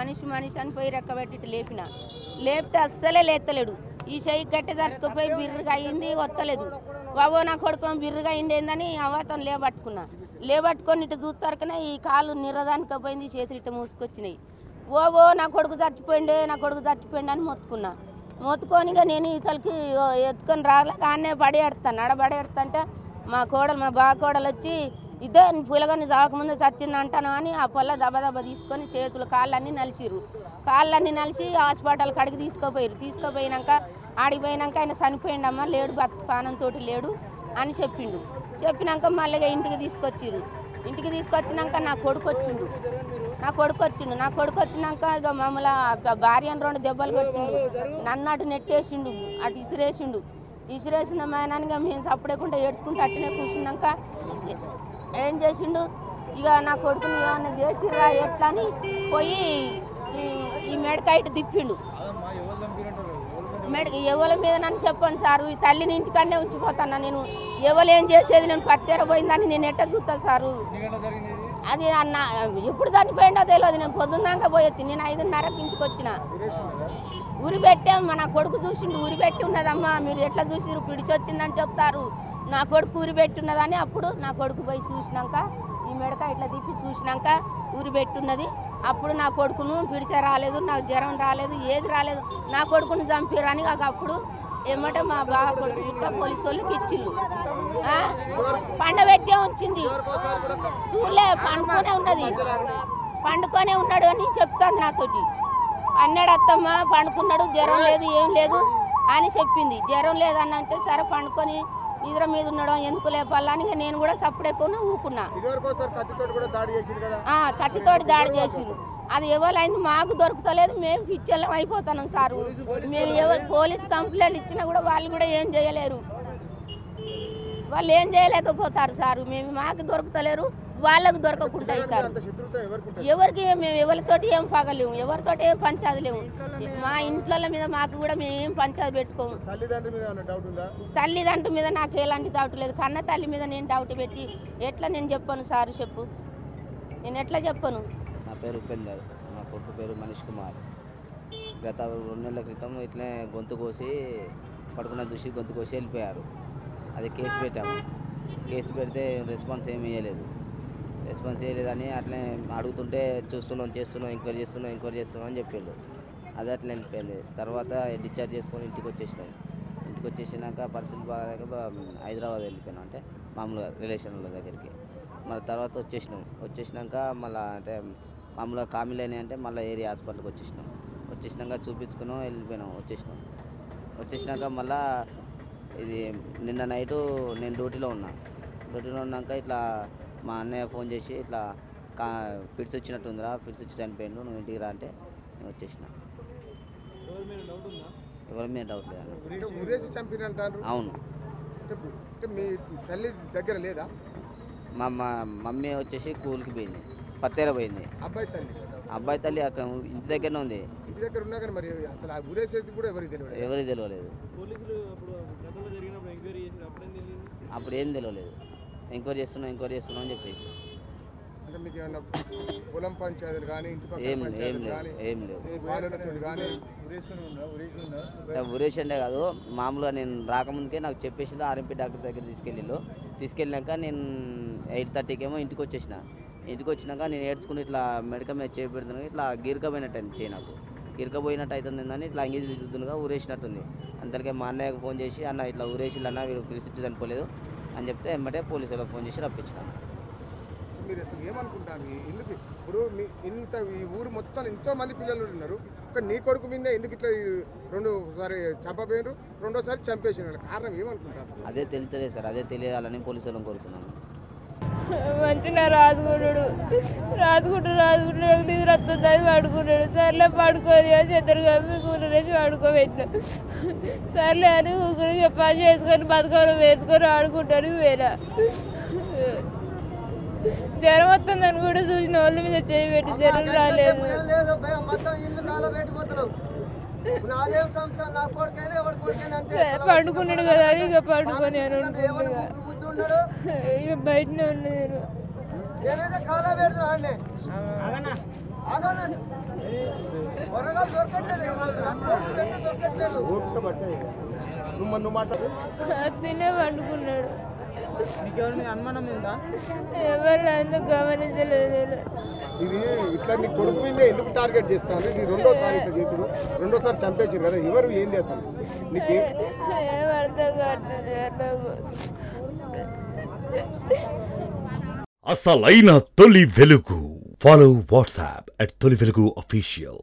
మనిషి అని పోయి రెక్కబెట్టి లేపిన. లేపితే అస్సలే లేత్తలేడు. ఈ చెయ్యి గట్టి దరుచుకుపోయి బిర్రుగా అయింది, వత్తలేదు. బాబో నా కొడుకు బిర్రుగా అయింది ఏందని అవాతం లేబట్టుకొని ఇటు చూస్తారకనే ఈ కాలు నిరదానికి పోయింది, చేతులు ఇట్ట మూసుకొచ్చినాయి. ఓ నా కొడుకు చచ్చిపోయిండే అని మొత్తుకొని నేను ఇతలకి ఎత్తుకొని రాలేక ఆడనే పడేస్తాను. ఆడబడేస్తుంటే మా బావ కోడలు వచ్చి ఇదే పులగని చావకముందే చచ్చింది అంటాను అని ఆ పొల్ల దెబ్బ తీసుకొని చేతులు కాళ్ళన్నీ నలిచి హాస్పిటల్ కాడికి తీసుకుపోయినాక ఆడిపోయినాక ఆయన చనిపోయిండమ్మా, లేడు, పానంతో లేడు అని చెప్పినాక మళ్ళీ ఇంటికి తీసుకొచ్చినాక నా కొడుకు వచ్చిండు. వచ్చినాక ఇక మమ్మల్ని భార్యను 2 దెబ్బలు కొట్టిండు. నన్ను అటు నెట్టేసిండు, అటు ఇసిరేసిన మేనానిగా మేము సప్పుడేకుండా ఏడ్చుకుంటూ అట్టనే కూర్చున్నాక ఏం చేసిండు, ఇక నా కొడుకుని ఏమన్నా చేసిర్రా ఎట్లా అని పోయి ఈ మెడకాయ ఇటు తిప్పిండు. ఎవరి మీద నన్ను చెప్పండి సారు, ఈ తల్లిని ఇంటికాడనే ఉంచిపోతాను నేను. ఎవరు ఏం చేసేది, నేను పత్తేర పోయిందని నేను ఎట్ట చూస్తాను సారు. అది అన్న ఎప్పుడు చనిపోయిండో తెలియదు. నేను పొద్దున్నాక పోయేది. నేను 5:30కి ఇంటికి వచ్చిన. ఊరి పెట్టాము, నా కొడుకు చూసిండు. ఊరి పెట్టి ఉన్నదమ్మా, మీరు ఎట్లా చూసిరు, పిడిచొచ్చిందని చెప్తారు. నా కొడుకు ఊరి పెట్టి ఉన్నదని అప్పుడు నా కొడుకు పోయి చూసినాక ఈ మెడక ఇట్లా తిప్పి చూసినాక ఊరి పెట్టున్నది. అప్పుడు నా కొడుకును పిడిచే రాలేదు, నాకు జ్వరం రాలేదు, ఏది రాలేదు. నా కొడుకును చంపిరని అప్పుడు ఏమంటే మా బావ కొడుకు ఇట్లా పోలీసు వాళ్ళకి ఇచ్చిళ్ళు. పండబెట్టే ఉంచింది, చూలే పండుకొనే ఉన్నాడు అని చెప్తాంది నాతోటి. అన్నాడు అత్తమ్మ పండుకున్నాడు, జ్వరం లేదు ఏం లేదు అని చెప్పింది. జ్వరం లేదని అంటే సరే పండుకొని నిద్ర మీద ఉన్నాడు, ఎందుకు లేపాలని నేను కూడా సప్పుడెక్కువ ఊకున్నా. కత్తితోటి దాడి చేసిండు. అది ఎవరైంది మాకు దొరుకుతలేదు, మేము పిచ్చలం అయిపోతున్నాం సారు. మేము పోలీసు కంప్లైంట్ ఇచ్చినా కూడా వాళ్ళు కూడా ఏం చేయలేరు, వాళ్ళు ఏం చేయలేకపోతారు సారు. మాకు దొరుకుతలేరు, వాళ్ళకు దొరకకుండా అవుతారు. ఎవరికి మేము ఎవరితోటి ఏం పగలేము, ఎవరితోటి ఏం పంచాది లేవు. మా ఇంట్లో మీద మాకు కూడా మేమేం పంచాది పెట్టుకోము. తల్లిదండ్రుల మీద నాకు ఎలాంటి డౌట్ లేదు. కన్న తల్లి మీద నేను డౌట్ పెట్టి ఎట్లా నేను చెప్పను సారు, చెప్పు, నేను ఎట్లా చెప్పను. నా పేరు ఉపేందర్, నా కొడుకు పేరు మనీష్ కుమార్. గత 2 నెలల క్రితం ఇట్లనే గొంతు కోసి పడుకున్న చూసి గొంతు కోసి వెళ్ళిపోయారు. అది కేసు పెట్టాము. కేసు పెడితే రెస్పాన్స్ ఏమి చేయలేదని అట్లనే అడుగుతుంటే చేస్తున్నాం ఎంక్వైరీ చేస్తున్నాం అని చెప్పారు. అది అట్లా వెళ్ళిపోయింది. తర్వాత డిశ్చార్జ్ చేసుకొని ఇంటికి వచ్చేసినాక పరిస్థితి బాగా హైదరాబాద్ వెళ్ళిపోయినాం, అంటే మామూలుగా రిలేషన్ల దగ్గరికి. మళ్ళీ తర్వాత వచ్చేసినాక మళ్ళీ అంటే మామూలుగా కామిలేని అంటే మళ్ళీ ఏరియా హాస్పిటల్కి వచ్చేసినాక చూపించుకున్నాం, వెళ్ళిపోయినాం. వచ్చేసినాక మళ్ళీ ఇది నిన్న నైటు నేను డ్యూటీలో ఉన్నాక ఇట్లా మా అన్నయ్య ఫోన్ చేసి ఇట్లా ఫిట్స్ వచ్చినట్టుందిరా, ఫిట్స్ వచ్చి చనిపోయిండు, నువ్వు ఇంటికి రా అంటే నేను వచ్చేసిన. ఎవరి మీద డౌట్ లేదు. అవును. మీ తల్లి దగ్గర లేదా? మా మమ్మీ వచ్చేసి కూలికి పోయింది, పత్తేర పోయింది. అబ్బాయి తల్లి అక్కడ ఇంటి దగ్గరనే ఉంది. ఇంటి దగ్గర ఉన్నా కానీ మరి అసలు ఆ ఊరేసేది కూడా ఎవరికి తెలియలేదు. అప్పుడు ఏం తెలియలేదు. ఎంక్వైరీ చేస్తున్నాం అని చెప్పి ఏం లేవు. ఉరేష్ అంటే కాదు, మామూలుగా నేను రాకముందుకే నాకు చెప్పేసింది. ఆర్ఎంపీ డాక్టర్ దగ్గర తీసుకెళ్ళినాక నేను 8:30కేమో ఇంటికి వచ్చినాక నేను ఏడ్చుకుని ఇట్లా మెడక మీద చేపెడుతున్నాను. ఇట్లా గిరకపోయినట్టు అయింది, చేయి నాకు గిరకపోయినట్టు అవుతుందని ఇట్లా అంగీజీ చూస్తుండగా ఊరేసినట్టుంది. అంతకే మా అన్నయ్యకు ఫోన్ చేసి అన్న ఇట్లా ఊరేసిల్లన్నా వీళ్ళు ఫిట్స్ ఇచ్చి చనిపోలేదు అని చెప్తే వెంబటే పోలీసు వాళ్ళకి ఫోన్ చేసి రప్పించినాను. మీరు అసలు ఏమనుకుంటాను, ఎందుకు ఇప్పుడు ఇంత ఈ ఊరు మొత్తం ఎంతో మంది పిల్లలు ఉన్నారు, ఒక నీ కొడుకు మీద ఎందుకు ఇట్లా 2సారి చంపపోయినారు, 2వసారి చంపేసినారు, కారణం ఏమనుకుంటారు? అదే తెలియలేదు సార్, అదే తెలియాలని పోలీసు వాళ్ళని కోరుతున్నాను. మంచిగా రాసుకుంటాడు నిద్ర వస్తుందని పడుకున్నాడు. సర్లే పడుకోని చెద్దరు కమ్మి కూరేసి పడుకోబెట్టిన. సర్లే అని ఊరికి పని చేసుకొని బతుకలు వేసుకొని ఆడుకుంటాను. వేరే జ్వరం వస్తుందని కూడా చూసిన వాళ్ళ మీద చేయి పెట్టి జ్వరం రాలేదు. పండుకున్నాడు కదా అని ఇక పండుకొని అని ఇక బయటనే ఉన్నది. తినే పండుకున్నాడు. అనుమానం ఉందా? ఎవరు ఎందుకు గమనించలేదు. ఇది ఇట్లా నీ కొడుకు మీద ఎందుకు టార్గెట్ చేస్తాను? ఇది రెండోసారి ఇట్లా చేసుడు, రెండోసారి చంపేసారు కదా, ఎవరు ఏంది అసలు నీకు? ఏం అర్థం కావట్లేదు. అసలైన తొలి వెలుగు. ఫాలో వాట్సాప్ @తొలి వెలుగు official.